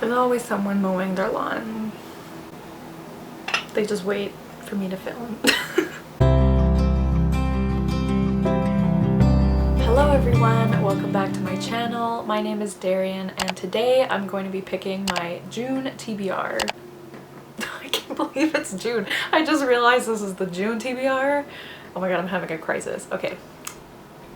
There's always someone mowing their lawn. They just wait for me to film. Hello everyone, welcome back to my channel. My name is Darian and today I'm going to be picking my June TBR. I can't believe it's June. I just realized this is the June TBR. Oh my god, I'm having a crisis. Okay.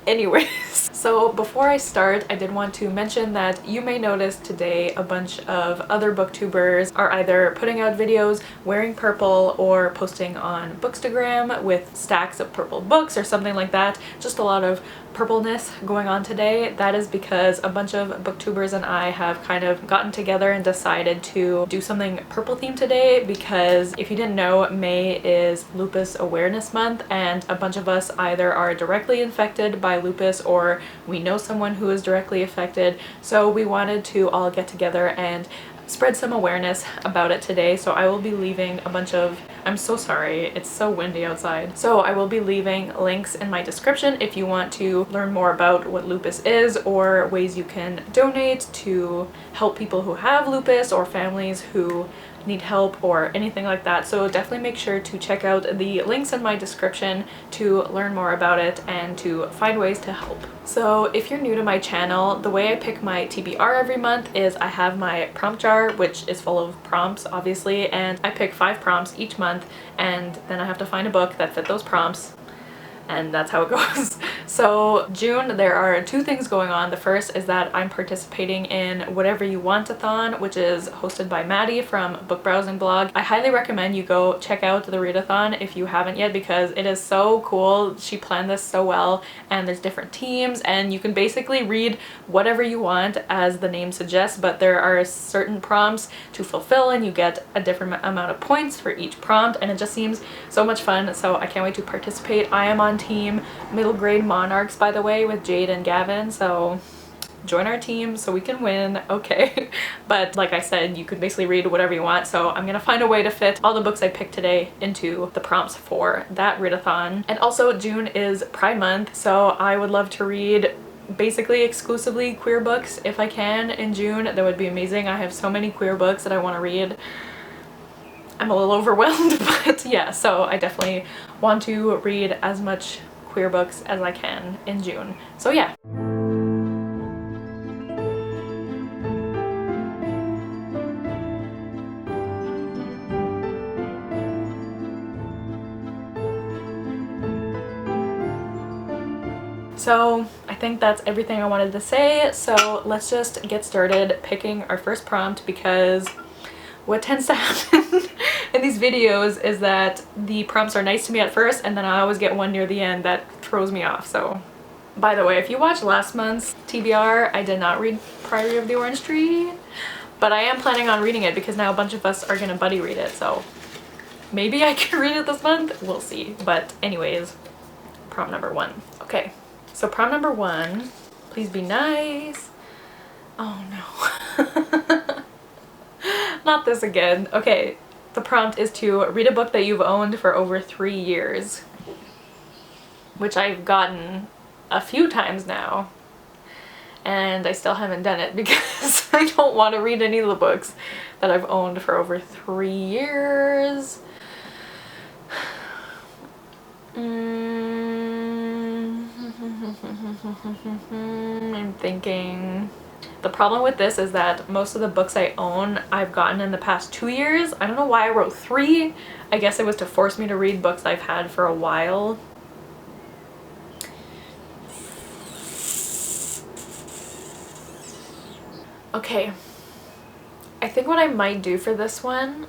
Anyways, so before I start, I did want to mention that you may notice today a bunch of other booktubers are either putting out videos wearing purple or posting on Bookstagram with stacks of purple books or something like that. Just a lot of purpleness going on today. That is because a bunch of booktubers and I have kind of gotten together and decided to do something purple themed today because if you didn't know, May is Lupus Awareness Month and a bunch of us either are directly infected by lupus or we know someone who is directly affected. So we wanted to all get together and spread some awareness about it today. So I will be leaving a bunch of, I'm so sorry, it's so windy outside. So I will be leaving links in my description if you want to learn more about what lupus is or ways you can donate to help people who have lupus or families who need help or anything like that. So definitely make sure to check out the links in my description to learn more about it and to find ways to help. So if you're new to my channel, the way I pick my TBR every month is I have my prompt jar, which is full of prompts obviously, and I pick 5 prompts each month and then I have to find a book that fit those prompts. And that's how it goes. So June, there are 2 things going on. The first is that I'm participating in Whatever You Want-a-thon, which is hosted by Maddie from Book Browsing Blog. I highly recommend you go check out the readathon if you haven't yet because it is so cool. She planned this so well and there's different teams and you can basically read whatever you want as the name suggests, but there are certain prompts to fulfill and you get a different amount of points for each prompt and it just seems so much fun. So I can't wait to participate. I am on team middle grade monarchs, by the way, with Jade and Gavin, so join our team so we can win. Okay. But like I said, you could basically read whatever you want, so I'm gonna find a way to fit all the books I picked today into the prompts for that readathon. And also June is Pride Month, so I would love to read basically exclusively queer books if I can in June. That would be amazing. I have so many queer books that I want to read. I'm a little overwhelmed, but yeah, so I definitely want to read as much queer books as I can in June. So yeah. So I think that's everything I wanted to say. So let's just get started picking our first prompt because what tends to happen in these videos is that the prompts are nice to me at first and then I always get one near the end that throws me off. So by the way, if you watched last month's TBR, I did not read Priory of the Orange Tree, but I am planning on reading it because now a bunch of us are gonna buddy read it, so maybe I can read it this month, we'll see. But anyways, prompt number 1. Okay, so prompt number 1, please be nice. Oh no. Not this again. Okay, the prompt is to read a book that you've owned for over 3 years, which I've gotten a few times now, and I still haven't done it because I don't want to read any of the books that I've owned for over 3 years. I'm thinking. The problem with this is that most of the books I own I've gotten in the past 2 years. I don't know why I wrote 3. I guess it was to force me to read books I've had for a while. Okay, I think what I might do for this one,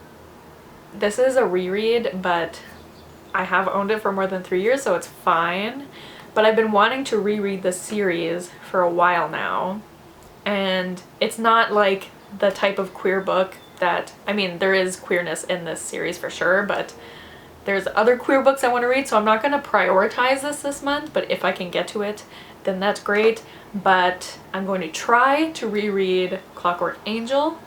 this is a reread, but I have owned it for more than 3 years, so it's fine. But I've been wanting to reread this series for a while now. And it's not like the type of queer book that, I mean, there is queerness in this series for sure, but there's other queer books I want to read, so I'm not going to prioritize this month, but if I can get to it, then that's great. But I'm going to try to reread Clockwork Angel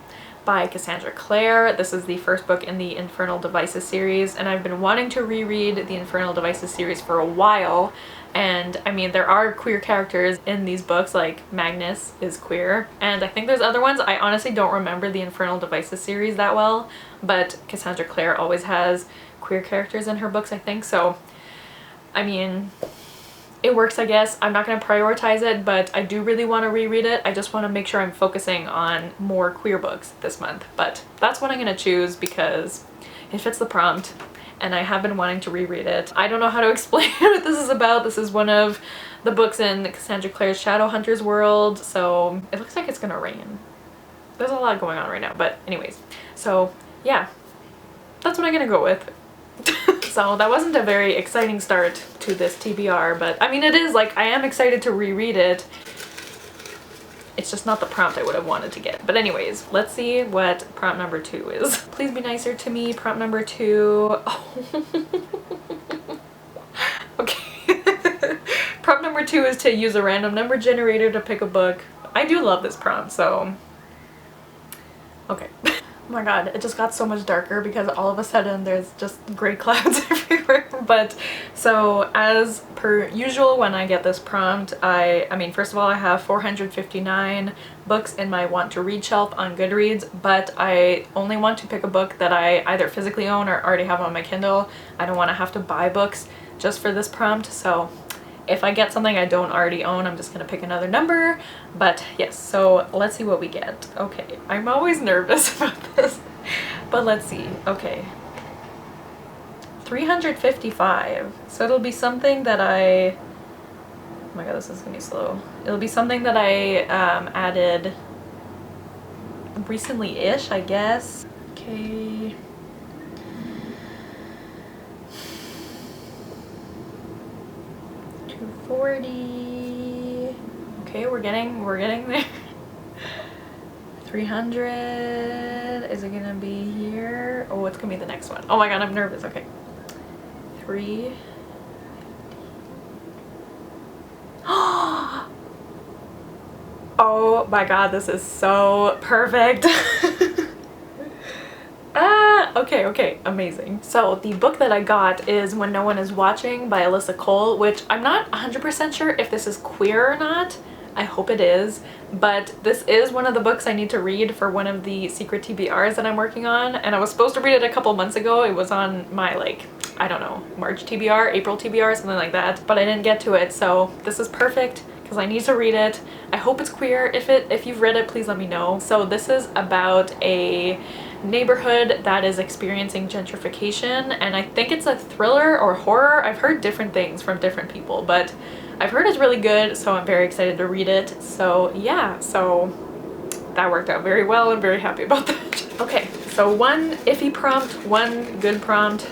by Cassandra Clare. This is the first book in the Infernal Devices series, and I've been wanting to reread the Infernal Devices series for a while, And I mean, there are queer characters in these books, like Magnus is queer, and I think there's other ones. I honestly don't remember the Infernal Devices series that well, but Cassandra Clare always has queer characters in her books, I think. So I mean, it works, I guess. I'm not going to prioritize it, but I do really want to reread it. I just want to make sure I'm focusing on more queer books this month. But that's what I'm going to choose because it fits the prompt and I have been wanting to reread it. I don't know how to explain what this is about. This is one of the books in Cassandra Clare's Shadowhunters world, so it looks like it's going to rain. There's a lot going on right now, but anyways. So yeah, that's what I'm going to go with. So that wasn't a very exciting start to this TBR, but I mean it is, like, I am excited to reread it. It's just not the prompt I would have wanted to get. But anyways, let's see what prompt number 2 is. Please be nicer to me, prompt number 2. Oh. Okay. Prompt number 2 is to use a random number generator to pick a book. I do love this prompt, so okay. Oh my god, it just got so much darker because all of a sudden there's just gray clouds everywhere. But so as per usual, when I get this prompt, I mean, first of all, I have 459 books in my want to read shelf on Goodreads, but I only want to pick a book that I either physically own or already have on my Kindle. I don't want to have to buy books just for this prompt, so if I get something I don't already own, I'm just gonna pick another number. But yes, so let's see what we get. Okay, I'm always nervous about this, but let's see. Okay, 355. So it'll be something that oh my god, this is gonna be slow. It'll be something that I added recently-ish, I guess. Okay. $40. Okay, we're getting there. 300. Is it gonna be here? Oh, it's gonna be the next one. Oh my god, I'm nervous. Okay. 3. Oh my god, this is so perfect. Okay, amazing. So the book that I got is When No One Is Watching by Alyssa Cole, which I'm not 100% sure if this is queer or not. I hope it is, but this is one of the books I need to read for one of the secret TBRs that I'm working on, and I was supposed to read it a couple months ago. It was on my, like, I don't know, March TBR, April TBR, something like that, but I didn't get to it, so this is perfect because I need to read it. I hope it's queer. If you've read it, please let me know. So this is about a neighborhood that is experiencing gentrification, and I think it's a thriller or horror. I've heard different things from different people, but I've heard it's really good, so I'm very excited to read it. So yeah, so that worked out very well. I'm very happy about that. Okay, so one iffy prompt, one good prompt.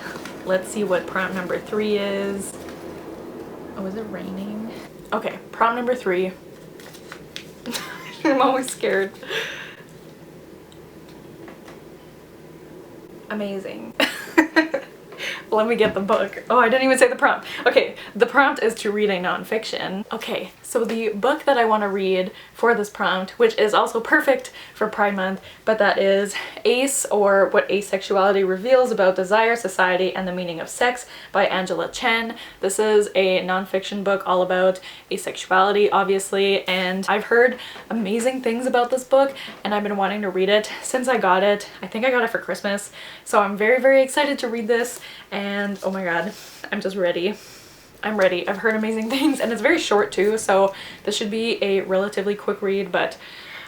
Let's see what prompt number 3 is. Oh, is it raining? Okay, prompt number 3. I'm always scared. Amazing. Let me get the book. Oh, I didn't even say the prompt. Okay, the prompt is to read a nonfiction. Okay, so the book that I want to read for this prompt, which is also perfect for Pride Month, but that is Ace, or What Asexuality Reveals About Desire, Society, and the Meaning of Sex by Angela Chen. This is a nonfiction book all about asexuality, obviously, and I've heard amazing things about this book, and I've been wanting to read it since I got it. I think I got it for Christmas, so I'm very, very excited to read this. And oh my god, I'm just ready. I'm ready. I've heard amazing things, and it's very short too, so this should be a relatively quick read, but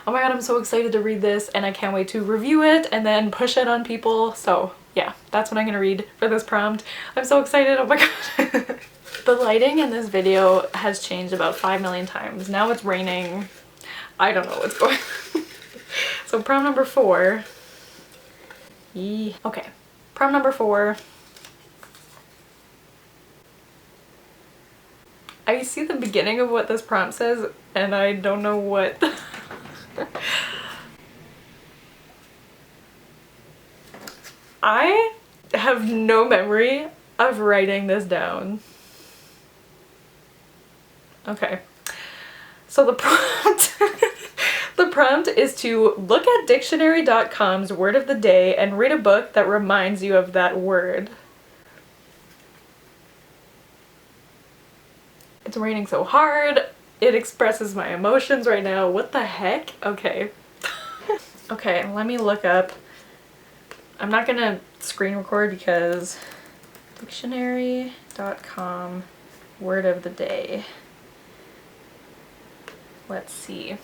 oh my god, I'm so excited to read this, and I can't wait to review it and then push it on people. So yeah, that's what I'm gonna read for this prompt. I'm so excited. Oh my god. The lighting in this video has changed about 5 million times. Now it's raining. I don't know what's going on. So prompt number 4. Okay, prompt number 4. I see the beginning of what this prompt says, and I don't know what. I have no memory of writing this down. Okay, so the prompt the prompt is to look at dictionary.com's word of the day and read a book that reminds you of that word. It's raining so hard. It expresses my emotions right now. What the heck? Okay. Okay, let me look up. I'm not gonna screen record because dictionary.com word of the day. Let's see.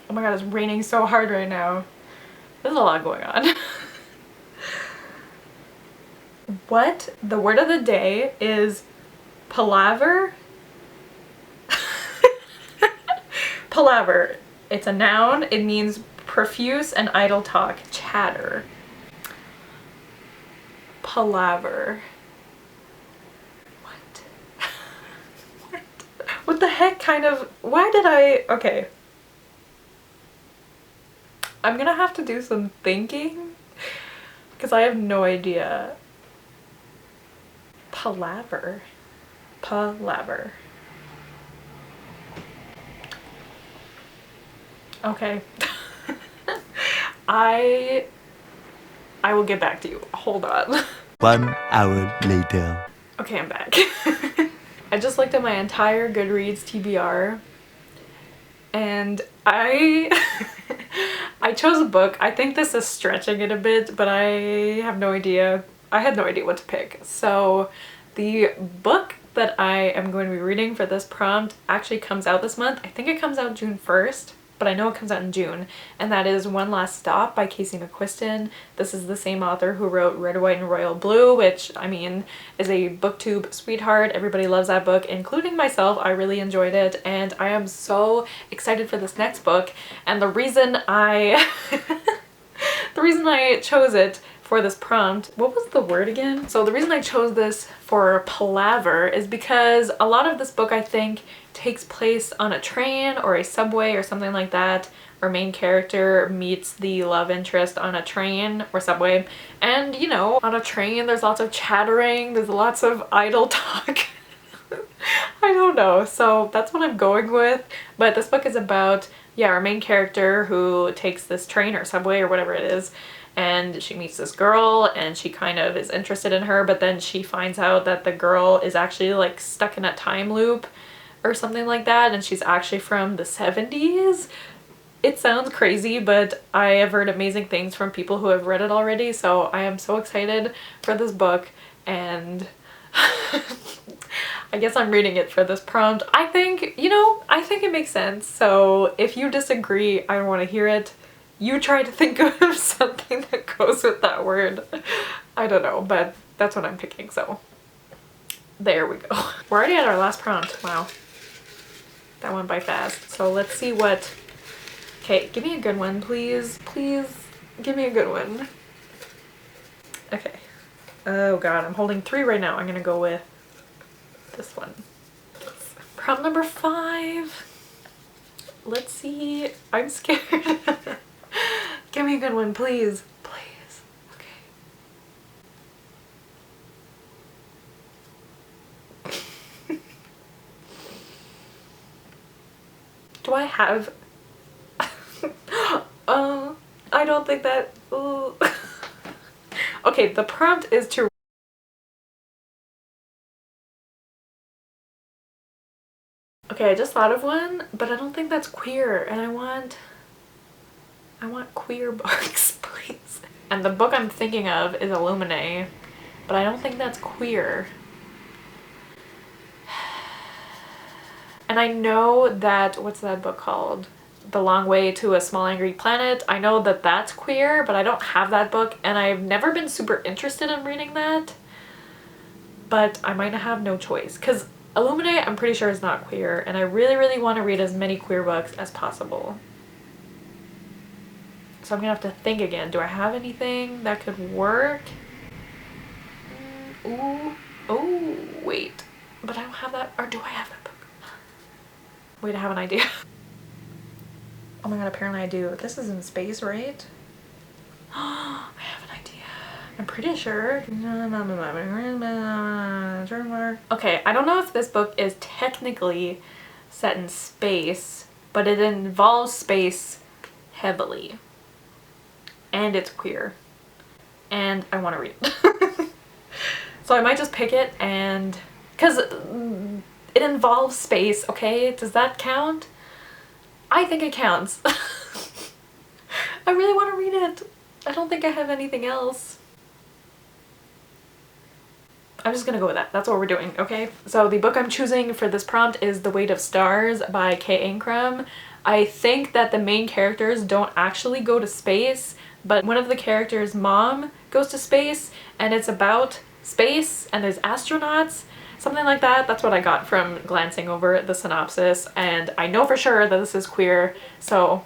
Oh my god, it's raining so hard right now. There's a lot going on. What? The word of the day is palaver. Palaver. It's a noun. It means profuse and idle talk, chatter. Palaver. What? What? What the heck kind of, why did I, okay. I'm gonna have to do some thinking because I have no idea. Palaver. Palaver. Okay. I will get back to you. Hold on. 1 hour later. Okay, I'm back. I just looked at my entire Goodreads TBR and I chose a book. I think this is stretching it a bit, but I have no idea. I had no idea what to pick. So the book that I am going to be reading for this prompt actually comes out this month. I think it comes out June 1st. But I know it comes out in June, and that is One Last Stop by Casey McQuiston. This is the same author who wrote Red, White, and Royal Blue, which, I mean, is a booktube sweetheart. Everybody loves that book, including myself. I really enjoyed it, and I am so excited for this next book. And the reason I chose it for this prompt, what was the word again? So the reason I chose this for palaver is because a lot of this book, I think, takes place on a train or a subway or something like that. Our main character meets the love interest on a train or subway, and you know, on a train there's lots of chattering, there's lots of idle talk. I don't know, so that's what I'm going with. But this book is about, yeah, our main character who takes this train or subway or whatever it is, and she meets this girl and she kind of is interested in her, but then she finds out that the girl is actually like stuck in a time loop or something like that, and she's actually from the 70s. It sounds crazy, but I have heard amazing things from people who have read it already, so I am so excited for this book, and I guess I'm reading it for this prompt. I think, you know, I think it makes sense, so if you disagree, I don't want to hear it. You try to think of something that goes with that word. I don't know, but that's what I'm picking, so there we go. We're already at our last prompt. Wow. That went by fast. So let's see what... Okay, give me a good one, please. Please, give me a good one. Okay. Oh god, I'm holding 3 right now. I'm gonna go with this one. Prompt number 5. Let's see. I'm scared. Give me a good one, please. Please. Okay. Do I have... I don't think that... Okay, the prompt is to... Okay, I just thought of one, but I don't think that's queer, and I want queer books, please. And the book I'm thinking of is Illuminae, but I don't think that's queer. And I know that, what's that book called? The Long Way to a Small Angry Planet. I know that that's queer, but I don't have that book, and I've never been super interested in reading that. But I might have no choice, because Illuminae I'm pretty sure is not queer, and I really, really want to read as many queer books as possible. So I'm gonna have to think again. Do I have anything that could work? Ooh. Oh, wait. But I don't have that, or do I have that book? Wait, I have an idea. Oh my god, apparently I do. This is in space, right? I have an idea. I'm pretty sure. Okay, I don't know if this book is technically set in space, but it involves space heavily. And it's queer. And I want to read it. So I might just pick it, and... because it involves space, okay? Does that count? I think it counts. I really want to read it. I don't think I have anything else. I'm just gonna go with that. That's what we're doing, okay? So the book I'm choosing for this prompt is The Weight of Stars by K. Ankrum. I think that the main characters don't actually go to space, but one of the characters' mom goes to space, and it's about space and there's astronauts, something like that. That's what I got from glancing over the synopsis, and I know for sure that this is queer, so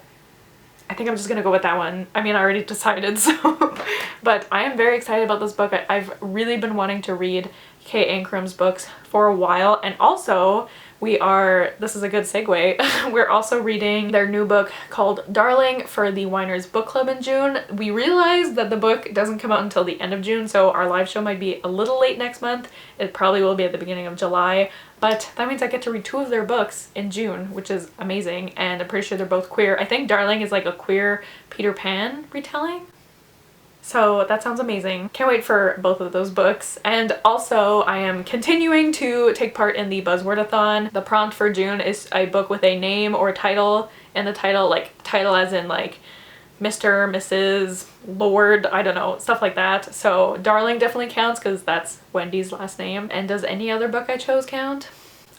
I think I'm just gonna go with that one. I mean, I already decided, so. But I am very excited about this book. I've really been wanting to read K. Ankrum's books for a while, and also this is a good segue, we're also reading their new book called Darling for the Winers Book Club in June. We realized that the book doesn't come out until the end of June, so our live show might be a little late next month. It probably will be at the beginning of July, but that means I get to read 2 of their books in June, which is amazing, and I'm pretty sure they're both queer. I think Darling is like a queer Peter Pan retelling. So that sounds amazing. Can't wait for both of those books. And also I am continuing to take part in the Buzzwordathon. The prompt for June is a book with a name or title, and the title, like title as in like Mr., Mrs., Lord, I don't know, stuff like that. So Darling definitely counts because that's Wendy's last name. And does any other book I chose count?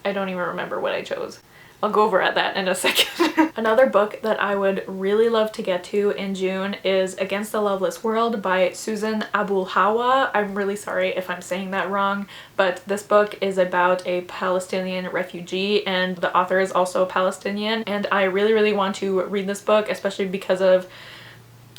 I don't even remember what I chose. I'll go over at that in a second. Another book that I would really love to get to in June is Against the Loveless World by Susan Abulhawa. I'm really sorry if I'm saying that wrong, but this book is about a Palestinian refugee, and the author is also Palestinian, and I really want to read this book, especially because of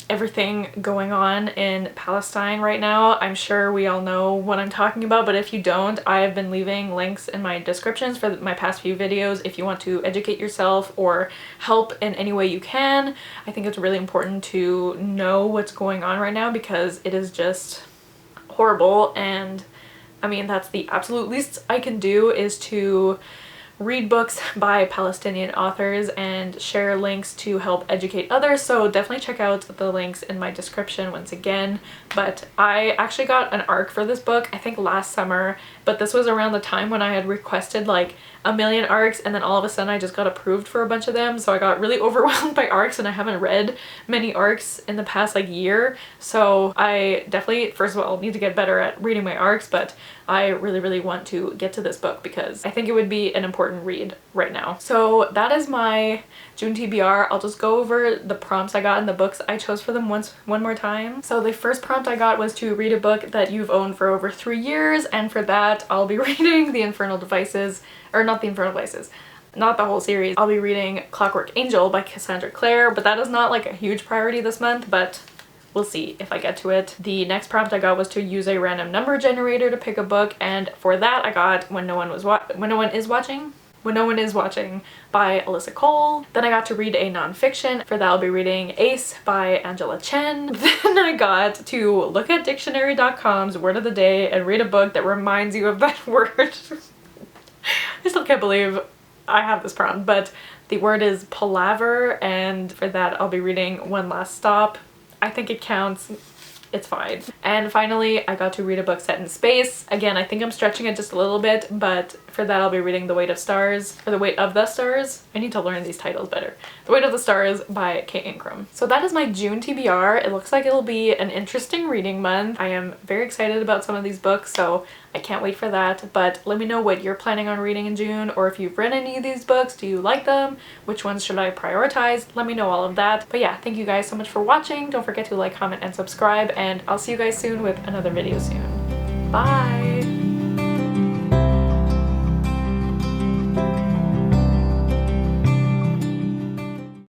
everything going on in Palestine right now. I'm sure we all know what I'm talking about, but if you don't, I have been leaving links in my descriptions for my past few videos if you want to educate yourself or help in any way you can. I think it's really important to know what's going on right now because it is just horrible, and I mean, that's the absolute least I can do is to read books by Palestinian authors and share links to help educate others, so definitely check out the links in my description once again. But I actually got an ARC for this book, I think last summer, but this was around the time when I had requested like a million ARCs, and then all of a sudden I just got approved for a bunch of them, so I got really overwhelmed by ARCs, and I haven't read many ARCs in the past like year. So I definitely, first of all, need to get better at reading my ARCs, but I really want to get to this book because I think it would be an important read right now. So that is my June TBR. I'll just go over the prompts I got and the books I chose for them one more time. So the first prompt I got was to read a book that you've owned for over 3 years, and for that I'll be reading The Infernal Devices, or not The Infernal Devices, not the whole series. I'll be reading Clockwork Angel by Cassandra Clare, but that is not like a huge priority this month, but we'll see if I get to it. The next prompt I got was to use a random number generator to pick a book, and for that I got When No One Is Watching by Alyssa Cole. Then I got to read a nonfiction. For that I'll be reading Ace by Angela Chen. Then I got to look at dictionary.com's word of the day and read a book that reminds you of that word. I still can't believe I have this prompt, but the word is palaver, and for that I'll be reading One Last Stop. I think it counts. It's fine. And finally, I got to read a book set in space. Again, I think I'm stretching it just a little bit, but for that I'll be reading The Weight of Stars, or The Weight of the Stars. I need to learn these titles better. The Weight of the Stars by K. Ankrum. So that is my June TBR. It looks like it'll be an interesting reading month. I am very excited about some of these books, so I can't wait for that. But let me know what you're planning on reading in June, or if you've read any of these books. Do you like them? Which ones should I prioritize? Let me know all of that. But yeah, thank you guys so much for watching. Don't forget to like, comment, and subscribe, and I'll see you guys soon with another video soon. Bye!